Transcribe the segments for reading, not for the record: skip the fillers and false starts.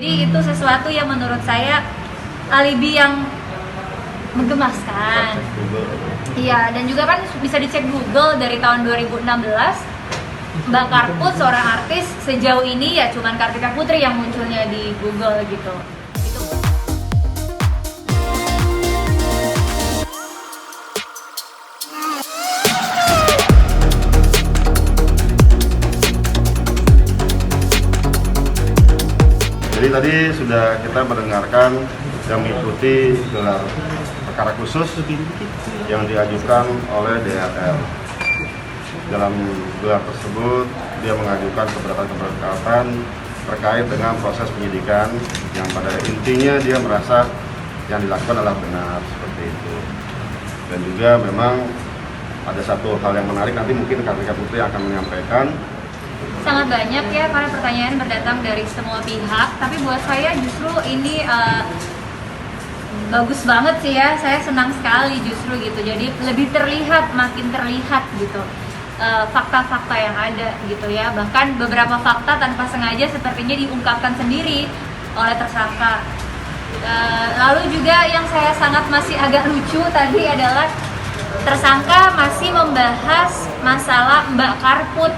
Jadi itu sesuatu yang menurut saya alibi yang menggemaskan. Iya, dan juga kan bisa dicek Google dari tahun 2016. Mbak Karput, seorang artis, sejauh ini ya cuman Kartika Putri yang munculnya di Google gitu. Jadi tadi sudah kita mendengarkan yang mengikuti gelar perkara khusus yang diajukan oleh DRL. Dalam gelar tersebut, dia mengajukan keberatan terkait dengan proses penyidikan yang pada intinya dia merasa yang dilakukan adalah benar, seperti itu. Dan juga memang ada satu hal yang menarik, nanti mungkin Kartika Putri akan menyampaikan. Sangat banyak ya, karena pertanyaan berdatang dari semua pihak, tapi buat saya justru ini bagus banget sih ya, saya senang sekali justru gitu. Jadi lebih terlihat, makin terlihat gitu fakta-fakta yang ada gitu ya. Bahkan beberapa fakta tanpa sengaja sepertinya diungkapkan sendiri oleh tersangka. Lalu juga yang saya sangat masih agak lucu tadi adalah tersangka masih membahas masalah Mbak Karput.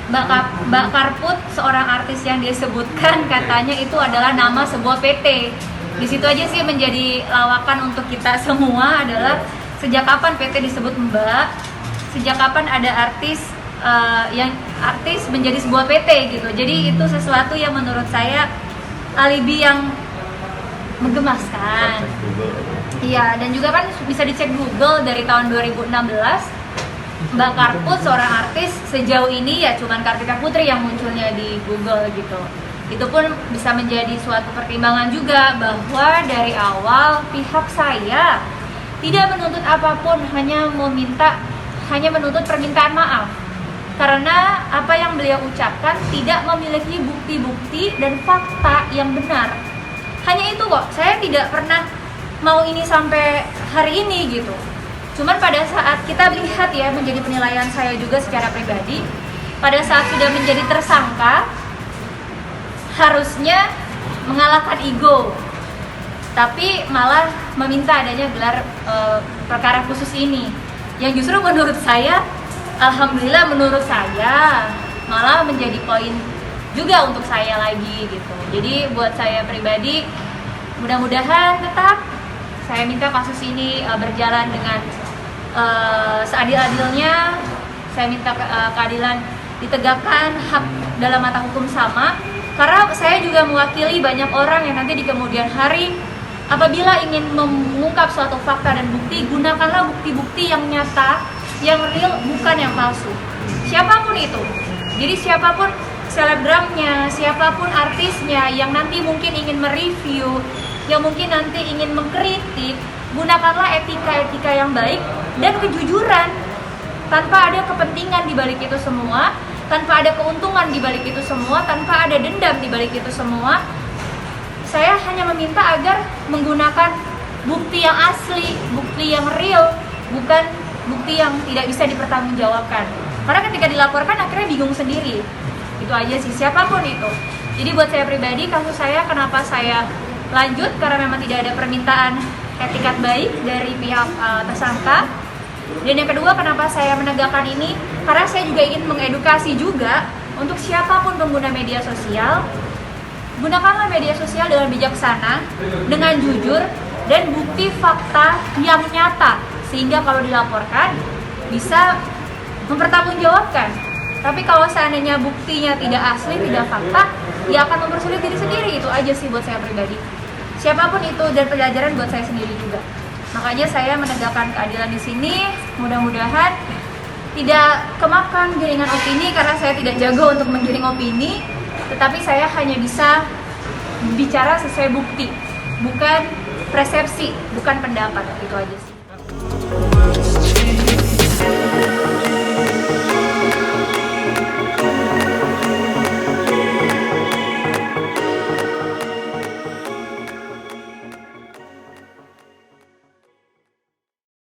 Mbak Karput, seorang artis yang dia sebutkan katanya itu adalah nama sebuah PT. Di situ aja sih menjadi lawakan untuk kita semua adalah sejak kapan PT disebut Mbak, sejak kapan ada artis yang artis menjadi sebuah PT gitu. Jadi itu sesuatu yang menurut saya alibi yang menggemaskan. Iya, dan juga kan bisa dicek Google dari tahun 2016. Mbak Karput, seorang artis, sejauh ini ya cuman Kartika Putri yang munculnya di Google gitu. Itu pun bisa menjadi suatu pertimbangan juga bahwa dari awal pihak saya tidak menuntut apapun, hanya menuntut permintaan maaf. Karena apa yang beliau ucapkan tidak memiliki bukti-bukti dan fakta yang benar. Hanya itu kok, saya tidak pernah mau ini sampai hari ini gitu. Cuman pada saat kita lihat ya, menjadi penilaian saya juga secara pribadi, pada saat sudah menjadi tersangka, harusnya mengalahkan ego, tapi malah meminta adanya gelar perkara khusus ini, yang justru menurut saya, alhamdulillah menurut saya, malah menjadi poin juga untuk saya lagi gitu. Jadi buat saya pribadi, mudah-mudahan tetap saya minta kasus ini berjalan dengan seadil-adilnya. Saya minta keadilan ditegakkan, hak dalam mata hukum sama. Karena saya juga mewakili banyak orang yang nanti di kemudian hari apabila ingin mengungkap suatu fakta dan bukti, gunakanlah bukti-bukti yang nyata, yang real, bukan yang palsu. Siapapun itu. Jadi siapapun selebgramnya, siapapun artisnya yang nanti mungkin ingin mereview, yang mungkin nanti ingin mengkritik, gunakanlah etika-etika yang baik dan kejujuran, tanpa ada kepentingan di balik itu semua, tanpa ada keuntungan di balik itu semua, tanpa ada dendam di balik itu semua. Saya hanya meminta agar menggunakan bukti yang asli, bukti yang real, bukan bukti yang tidak bisa dipertanggungjawabkan. Karena ketika dilaporkan akhirnya bingung sendiri. Itu aja sih, siapapun itu. Jadi buat saya pribadi, kasus saya kenapa saya lanjut, karena memang tidak ada permintaan etikat baik dari pihak tersangka. Dan yang kedua, kenapa saya menegakkan ini, karena saya juga ingin mengedukasi juga untuk siapapun pengguna media sosial, gunakanlah media sosial dengan bijaksana, dengan jujur, dan bukti fakta yang nyata, sehingga kalau dilaporkan bisa mempertanggungjawabkan. Tapi kalau seandainya buktinya tidak asli, tidak fakta, ya akan mempersulit diri sendiri. Itu aja sih buat saya pribadi. Siapapun itu, dan pelajaran buat saya sendiri juga. Makanya saya menegakkan keadilan di sini. Mudah-mudahan tidak kemakan giringan opini, karena saya tidak jago untuk menggiring opini. Tetapi saya hanya bisa bicara sesuai bukti, bukan persepsi, bukan pendapat. Itu aja sih.